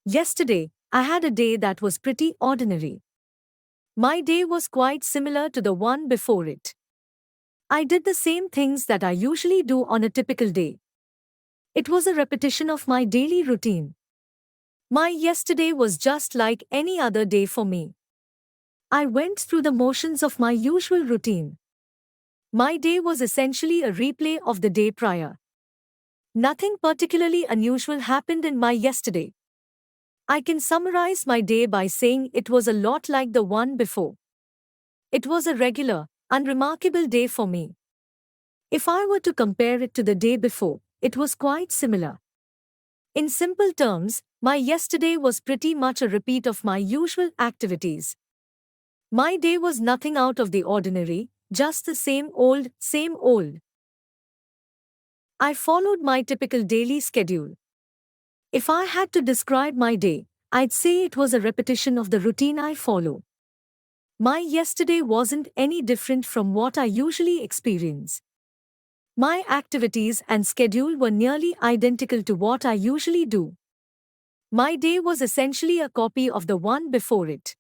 Yesterday, I had a day that was pretty ordinary. My day was quite similar to the one before it. I did the same things that I usually do on a typical day. It was a repetition of my daily routine. My yesterday was just like any other day for me. I went through the motions of my usual routine. My day was essentially a replay of the day prior. Nothing particularly unusual happened in my yesterday. I can summarize my day by saying it was a lot like the one before. It was a regular, unremarkable day for me. If I were to compare it to the day before, it was quite similar. In simple terms, my yesterday was pretty much a repeat of my usual activities. My day was nothing out of the ordinary, just the same old, same old. I followed my typical daily schedule. If I had to describe my day, I'd say it was a repetition of the routine I follow. My yesterday wasn't any different from what I usually experience. My activities and schedule were nearly identical to what I usually do. My day was essentially a copy of the one before it.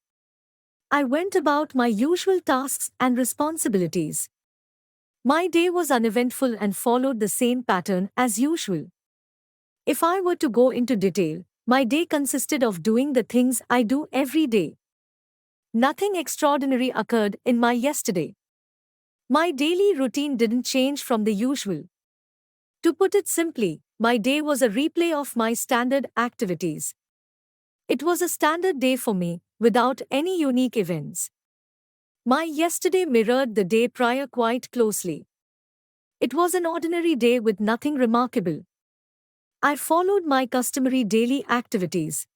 I went about my usual tasks and responsibilities. My day was uneventful and followed the same pattern as usual. If I were to go into detail, my day consisted of doing the things I do every day. Nothing extraordinary occurred in my yesterday. My daily routine didn't change from the usual. To put it simply, my day was a replay of my standard activities. It was a standard day for me, without any unique events. My yesterday mirrored the day prior quite closely. It was an ordinary day with nothing remarkable. I followed my customary daily activities.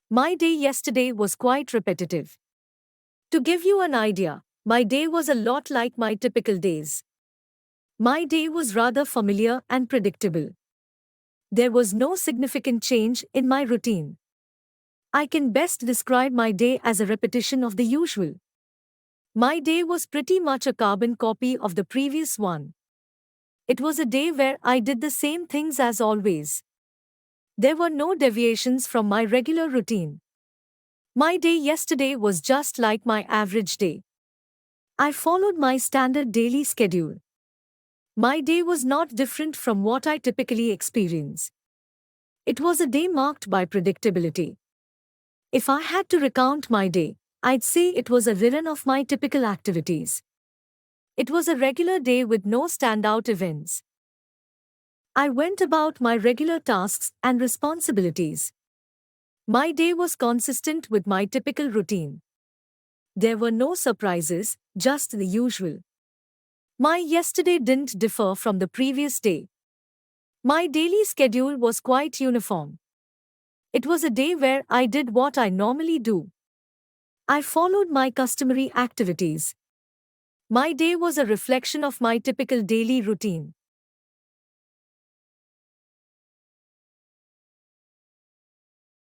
My day yesterday was quite repetitive. To give you an idea, my day was a lot like my typical days. My day was rather familiar and predictable. There was no significant change in my routine. I can best describe my day as a repetition of the usual. My day was pretty much a carbon copy of the previous one. It was a day where I did the same things as always. There were no deviations from my regular routine. My day yesterday was just like my average day. I followed my standard daily schedule. My day was not different from what I typically experience. It was a day marked by predictability. If I had to recount my day, I'd say it was a rerun of my typical activities. It was a regular day with no standout events. I went about my regular tasks and responsibilities. My day was consistent with my typical routine. There were no surprises, just the usual. My yesterday didn't differ from the previous day. My daily schedule was quite uniform. It was a day where I did what I normally do. I followed my customary activities. My day was a reflection of my typical daily routine.